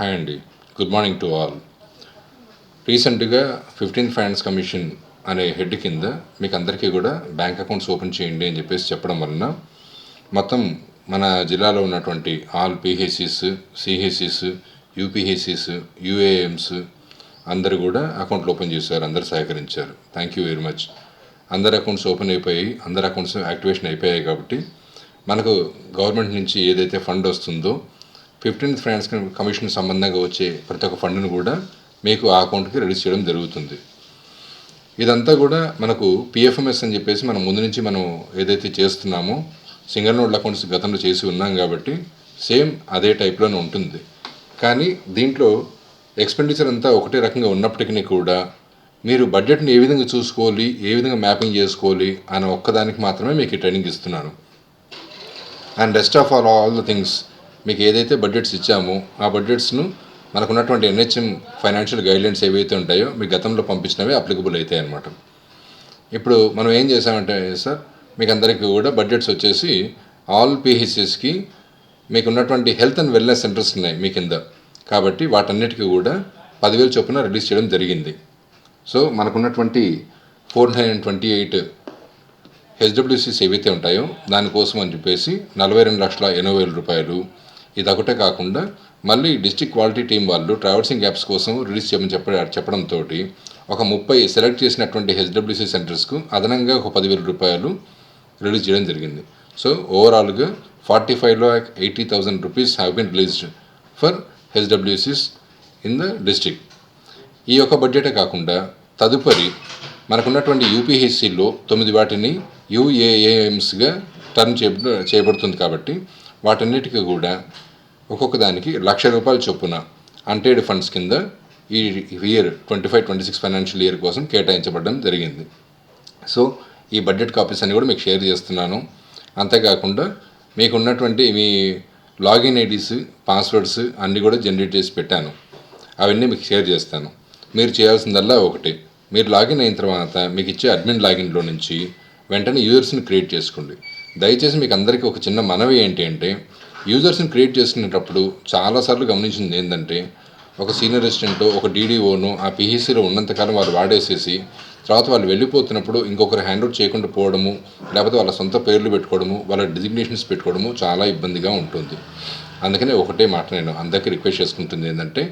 Hi అండి, good morning to all. రీసెంట్గా 15th finance commission అనే హెడ్ కింద మీకు అందరికీ కూడా బ్యాంక్ అకౌంట్స్ ఓపెన్ చేయండి అని చెప్పడం వలన మొత్తం మన జిల్లాలో ఉన్నటువంటి ఆల్ పిహెసిస్, సిహెసిస్, యూపీహెసిస్, యూఏఎమ్స్ అందరూ కూడా అకౌంట్లు ఓపెన్ చేశారు. అందరూ సహకరించారు. Thank you very much. అందరి అకౌంట్స్ ఓపెన్ అయిపోయాయి, అందరి అకౌంట్స్ యాక్టివేషన్ అయిపోయాయి. కాబట్టి మనకు గవర్నమెంట్ నుంచి ఏదైతే ఫండ్ వస్తుందో 15th ఫైనాన్స్ కమిషన్ సంబంధంగా వచ్చే ప్రతి ఒక్క ఫండ్ను కూడా మీకు ఆ అకౌంట్కి రిలీజ్ చేయడం జరుగుతుంది. ఇదంతా కూడా మనకు పిఎఫ్ఎంఎస్ అని చెప్పేసి మనం ముందు నుంచి మనం ఏదైతే చేస్తున్నామో సింగిల్ నోడ్ అకౌంట్స్ గతంలో చేసి ఉన్నాం కాబట్టి సేమ్ అదే టైప్లోనే ఉంటుంది. కానీ దీంట్లో ఎక్స్పెండిచర్ అంతా ఒకటే రకంగా ఉన్నప్పటికీ కూడా మీరు బడ్జెట్ని ఏ విధంగా చూసుకోవాలి, ఏ విధంగా మ్యాపింగ్ చేసుకోవాలి అనే ఒక్కదానికి మాత్రమే మీకు ఈ ట్రైనింగ్ ఇస్తున్నాను. And rest of all the things మీకు ఏదైతే బడ్జెట్స్ ఇచ్చామో ఆ బడ్జెట్స్ను మనకున్నటువంటి ఎన్హెచ్ఎం ఫైనాన్షియల్ గైడ్లైన్స్ ఏవైతే ఉంటాయో మీకు గతంలో పంపించినవే అప్లికబుల్ అవుతాయి అన్నమాట. ఇప్పుడు మనం ఏం చేసామంటే సార్, మీకు అందరికీ కూడా బడ్జెట్స్ వచ్చేసి ఆల్ పిహెచ్ఎస్కి మీకు ఉన్నటువంటి హెల్త్ అండ్ వెల్నెస్ సెంటర్స్ ఉన్నాయి మీ కింద. కాబట్టి వాటన్నిటికీ కూడా 10,000 చొప్పున రిలీజ్ చేయడం జరిగింది. సో మనకున్నటువంటి 428 హెచ్డబ్ల్యూసీస్ ఏవైతే ఉంటాయో దానికోసం అని చెప్పేసి 42,80,000 రూపాయలు. ఇది ఒకటే కాకుండా మళ్ళీ డిస్ట్రిక్ట్ క్వాలిటీ టీం వాళ్ళు ట్రావెల్సింగ్ యాప్స్ కోసం రిలీజ్ చేయమని చెప్పడంతో ఒక 30 సెలెక్ట్ చేసినటువంటి హెచ్డబ్ల్యూసీ సెంటర్స్కు అదనంగా ఒక 10,000 రూపాయలు రిలీజ్ చేయడం జరిగింది. సో ఓవరాల్గా 45,80,000 rupees have been released for హెచ్డబ్ల్యూసీస్ ఇన్ ద డిస్ట్రిక్ట్. ఈ యొక్క బడ్జెటే కాకుండా తదుపరి మనకున్నటువంటి యూపీహెచ్సిలో 9 వాటిని యూఏఏఎమ్స్గా టర్న్ చేయబడుతుంది. కాబట్టి వాటన్నిటికీ కూడా ఒక్కొక్క దానికి ₹1,00,000 చొప్పున అన్టైడ్ ఫండ్స్ కింద ఈ ఇయర్ 25-26 ఫైనాన్షియల్ ఇయర్ కోసం కేటాయించబడడం జరిగింది. సో ఈ బడ్జెట్ కాపీస్ అన్ని కూడా మీకు షేర్ చేస్తున్నాను. అంతేకాకుండా మీకు ఉన్నటువంటి మీ లాగిన్ ఐడీస్, పాస్వర్డ్స్ అన్నీ కూడా జనరేట్ చేసి పెట్టాను. అవన్నీ మీకు షేర్ చేస్తాను. మీరు చేయాల్సిందల్లా ఒకటి, మీరు లాగిన్ అయిన తర్వాత మీకు ఇచ్చే అడ్మిన్ లాగిన్లో నుంచి వెంటనే యూజర్స్ని క్రియేట్ చేసుకోండి. దయచేసి మీకు అందరికీ ఒక చిన్న మనవి ఏంటి అంటే, యూజర్స్ని క్రియేట్ చేసుకునేటప్పుడు చాలాసార్లు గమనించింది ఏంటంటే, ఒక సీనియర్ అసిస్టెంట్, ఒక డీడీఓను ఆ పిహెసిలో ఉన్నంతకాలం వాళ్ళు వాడేసేసి తర్వాత వాళ్ళు వెళ్ళిపోతున్నప్పుడు ఇంకొకరు హ్యాండ్అవుట్ చేయకుండా పోవడము, లేకపోతే వాళ్ళ సొంత పేర్లు పెట్టుకోవడము, వాళ్ళ డిజిగ్నేషన్స్ పెట్టుకోవడము చాలా ఇబ్బందిగా ఉంటుంది. అందుకనే ఒకటే మాట నేను అందరికీ రిక్వెస్ట్ చేసుకుంటుంది ఏంటంటే,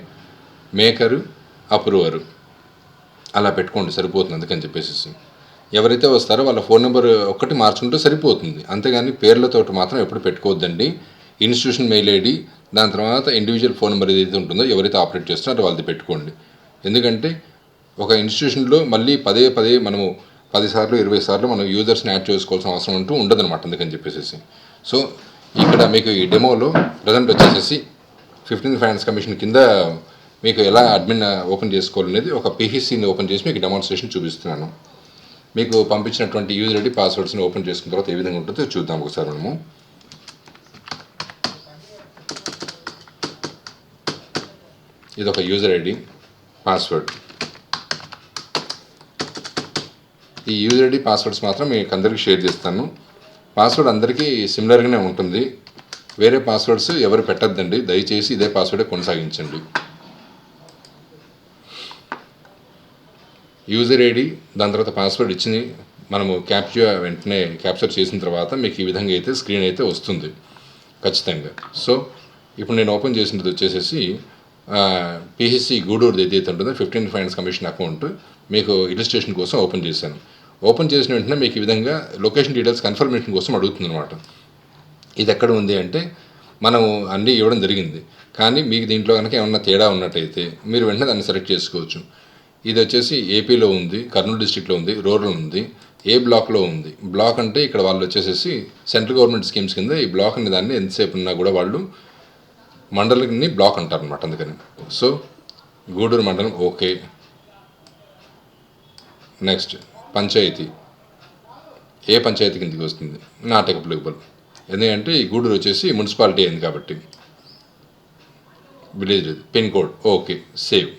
మేకరు, అప్రూవరు అలా పెట్టుకోండి సరిపోతుంది. అందుకని చెప్పేసి ఎవరైతే వస్తారో వాళ్ళ ఫోన్ నెంబర్ ఒక్కటి మార్చుకుంటే సరిపోతుంది. అంతేగాని పేర్లతో మాత్రం ఎప్పుడు పెట్టుకోవద్దండి. ఇన్స్టిట్యూషన్ మెయిల్ ఐడి, దాని తర్వాత ఇండివిజువల్ ఫోన్ నెంబర్ ఏదైతే ఉంటుందో ఎవరైతే ఆపరేట్ చేస్తున్నారో వాళ్ళది పెట్టుకోండి. ఎందుకంటే ఒక ఇన్స్టిట్యూషన్లో మళ్ళీ పదే మనము 10 సార్లు 20 సార్లు మనం యూజర్స్ని యాడ్ చేసుకోవాల్సిన అవసరం అంటూ ఉండదన్నమాట. అందుకని చెప్పేసి సో ఇక్కడ మీకు ఈ డెమోలో ప్రజెంట్ వచ్చేసేసి 15th ఫైనాన్స్ కమిషన్ కింద మీకు ఎలా అడ్మిన్ ఓపెన్ చేసుకోవాలనేది ఒక పిహెసిని ఓపెన్ చేసి మీకు డెమాన్స్ట్రేషన్ చూపిస్తున్నాను. మీకు పంపించినటువంటి యూజర్ ఐడి, పాస్వర్డ్స్ని ఓపెన్ చేసుకున్న తర్వాత ఏ విధంగా ఉంటుందో చూద్దాం ఒకసారి మనము. ఇది ఒక యూజర్ ఐడి, పాస్వర్డ్. ఈ యూజర్ ఐడి, పాస్వర్డ్స్ మాత్రం మీకు అందరికీ షేర్ చేస్తాను. పాస్వర్డ్ అందరికీ సిమిలర్గానే ఉంటుంది. వేరే పాస్వర్డ్స్ ఎవరు పెట్టద్దండి. దయచేసి ఇదే పాస్వర్డే కొనసాగించండి. యూజర్ ఐడి, దాని తర్వాత పాస్వర్డ్ ఇచ్చి మనము వెంటనే క్యాప్చర్ చేసిన తర్వాత మీకు ఈ విధంగా అయితే స్క్రీన్ అయితే వస్తుంది ఖచ్చితంగా. సో ఇప్పుడు నేను ఓపెన్ చేసినది వచ్చేసేసి పిహెసి గూడూరు ఏదైతే ఉంటుందో 15th ఫైనాన్స్ కమిషన్ అకౌంట్ మీకు ఇలిస్ట్రేషన్ కోసం ఓపెన్ చేశాను. ఓపెన్ చేసిన వెంటనే మీకు ఈ విధంగా లొకేషన్ డీటెయిల్స్ కన్ఫర్మేషన్ కోసం అడుగుతుంది అనమాట. ఇది ఎక్కడ ఉంది అంటే మనము అన్నీ ఇవ్వడం జరిగింది. కానీ మీకు దీంట్లో కనుక ఏమన్నా తేడా ఉన్నట్టయితే మీరు వెంటనే దాన్ని సెలెక్ట్ చేసుకోవచ్చు. ఇది వచ్చేసి ఏపీలో ఉంది, కర్నూలు డిస్ట్రిక్ట్లో ఉంది, రూరల్ ఉంది, ఏ బ్లాక్లో ఉంది. బ్లాక్ అంటే ఇక్కడ వాళ్ళు వచ్చేసేసి సెంట్రల్ గవర్నమెంట్ స్కీమ్స్ కింద ఈ బ్లాక్ అనే దాన్ని ఎంతసేపు ఉన్నా కూడా వాళ్ళు మండలిని బ్లాక్ అంటారు అనమాట. అందుకని సో గూడూరు మండలం ఓకే. నెక్స్ట్ పంచాయతీ, ఏ పంచాయతీ కిందకి వస్తుంది, నాట్ అప్లికబుల్. ఎందుకంటే ఈ గూడూరు వచ్చేసి మున్సిపాలిటీ అయింది కాబట్టి. Village pin code okay, save.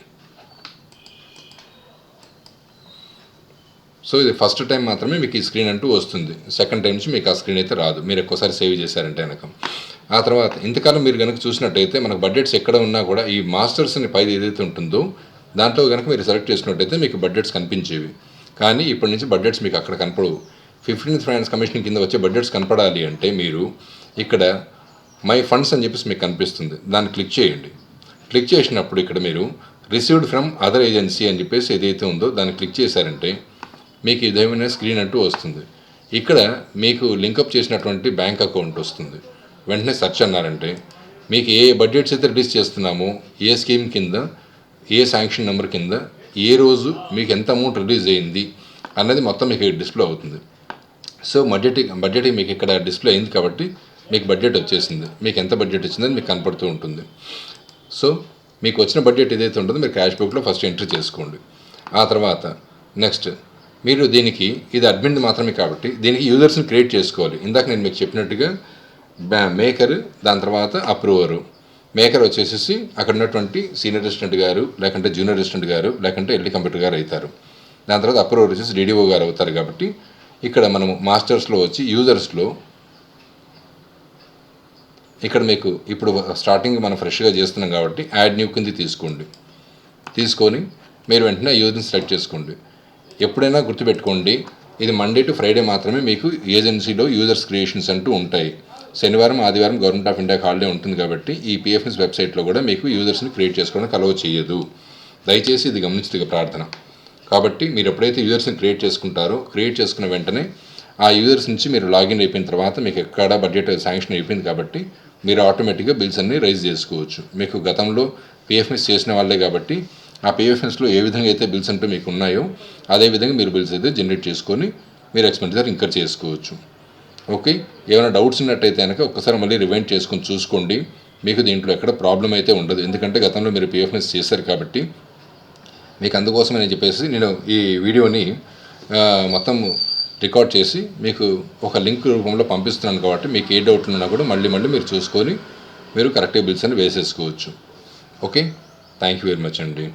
So ఇది ఫస్ట్ టైం మాత్రమే మీకు ఈ స్క్రీన్ అంటూ వస్తుంది. సెకండ్ టైం నుంచి మీకు ఆ స్క్రీన్ అయితే రాదు, మీరు ఎక్కువసారి సేవ్ చేశారంటే కనుక. ఆ తర్వాత ఇంతకాలం మీరు కనుక చూసినట్టయితే మనకు బడ్జెట్స్ ఎక్కడ ఉన్నా కూడా ఈ మాస్టర్స్ని పైది ఏదైతే ఉంటుందో దాంట్లో కనుక మీరు సెలెక్ట్ చేసుకున్నట్టయితే మీకు బడ్జెట్స్ కనిపించేవి. కానీ ఇప్పటి నుంచి బడ్జెట్స్ మీకు అక్కడ కనపడవు. 15th ఫైనాన్స్ కమిషన్ కింద వచ్చే బడ్జెట్స్ కనపడాలి అంటే మీరు ఇక్కడ మై ఫండ్స్ అని చెప్పేసి మీకు కనిపిస్తుంది, దాన్ని క్లిక్ చేయండి. క్లిక్ చేసినప్పుడు ఇక్కడ మీరు రిసీవ్డ్ ఫ్రమ్ అదర్ ఏజెన్సీ అని చెప్పేసి ఏదైతే ఉందో దాన్ని క్లిక్ చేశారంటే మీకు ఇదేమైనా స్క్రీన్ అంటూ వస్తుంది. ఇక్కడ మీకు లింకప్ చేసినటువంటి బ్యాంక్ అకౌంట్ వస్తుంది. వెంటనే సెర్చ్ అన్నారంటే మీకు ఏ బడ్జెట్స్ అయితే రిలీజ్ చేస్తున్నామో, ఏ స్కీమ్ కింద, ఏ శాంక్షన్ నెంబర్ కింద, ఏ రోజు మీకు ఎంత అమౌంట్ రిలీజ్ అయింది అన్నది మొత్తం మీకు డిస్ప్లే అవుతుంది. సో బడ్జెట్ మీకు ఇక్కడ డిస్ప్లే అయింది కాబట్టి మీకు బడ్జెట్ వచ్చేసింది. మీకు ఎంత బడ్జెట్ వచ్చిందని మీకు కనపడుతూ ఉంటుంది. సో మీకు వచ్చిన బడ్జెట్ ఏదైతే ఉంటుందో మీరు క్యాష్ బుక్లో ఫస్ట్ ఎంట్రీ చేసుకోండి. ఆ తర్వాత నెక్స్ట్ మీరు దీనికి ఇది అడ్మిన్ మాత్రమే కాబట్టి దీనికి యూజర్స్ని క్రియేట్ చేసుకోవాలి. ఇందాక నేను మీకు చెప్పినట్టుగా మేకర్, దాని తర్వాత అప్రూవరు. మేకర్ వచ్చేసి అక్కడ ఉన్నటువంటి సీనియర్ అసిస్టెంట్ గారు, లేకంటే జూనియర్ అసిస్టెంట్ గారు, లేకంటే ఎల్డీ కంప్యూటర్ గారు అవుతారు. దాని తర్వాత అప్రూవర్ వచ్చేసి డీడీఓ గారు అవుతారు. కాబట్టి ఇక్కడ మనము మాస్టర్స్లో వచ్చి యూజర్స్లో ఇక్కడ మీకు ఇప్పుడు స్టార్టింగ్ మనం ఫ్రెష్గా చేస్తున్నాం కాబట్టి యాడ్ న్యూ కింద తీసుకొని మీరు వెంటనే యూజర్ని సెలెక్ట్ చేసుకోండి. ఎప్పుడైనా గుర్తుపెట్టుకోండి, ఇది మండే టు ఫ్రైడే మాత్రమే మీకు ఏజెన్సీలో యూజర్స్ క్రియేషన్స్ అంటూ ఉంటాయి. శనివారం, ఆదివారం గవర్నమెంట్ ఆఫ్ ఇండియాకి హాలిడే ఉంటుంది కాబట్టి ఈ పిఎఫ్ఎస్ వెబ్సైట్లో కూడా మీకు యూజర్స్ని క్రియేట్ చేసుకోవడానికి అలౌ చేయదు. దయచేసి ఇది గమనించదగ్గ ప్రార్థన. కాబట్టి మీరు ఎప్పుడైతే యూజర్స్ని క్రియేట్ చేసుకున్న వెంటనే ఆ యూజర్స్ నుంచి మీరు లాగిన్ అయిపోయిన తర్వాత మీకు ఎక్కడ బడ్జెట్ శాంక్షన్ అయిపోయింది కాబట్టి మీరు ఆటోమేటిక్గా బిల్స్ అన్ని రైజ్ చేసుకోవచ్చు. మీకు గతంలో పిఎఫ్ఎస్ చేసిన వాళ్ళే కాబట్టి ఆ పిఎఫ్ఎస్లో ఏ విధంగా అయితే బిల్స్ అంటూ మీకు ఉన్నాయో అదేవిధంగా మీరు బిల్స్ అయితే జనరేట్ చేసుకొని మీరు ఎక్స్పెండిచర్ ఇంకర్ చేసుకోవచ్చు. ఓకే, ఏమైనా డౌట్స్ ఉన్నట్టయితే కనుక ఒక్కసారి మళ్ళీ రివైండ్ చేసుకొని చూసుకోండి. మీకు దీంట్లో ఎక్కడ ప్రాబ్లం అయితే ఉండదు, ఎందుకంటే గతంలో మీరు పిఎఫ్ఎస్ చేశారు కాబట్టి. మీకు అందుకోసమని చెప్పేసి నేను ఈ వీడియోని మొత్తం రికార్డ్ చేసి మీకు ఒక లింక్ రూపంలో పంపిస్తున్నాను కాబట్టి మీకు ఏ డౌట్లు ఉన్నా కూడా మళ్ళీ మీరు చూసుకొని మీరు కరెక్ట్గా బిల్స్ అని వేసేసుకోవచ్చు. Okay, thank you very much అండి.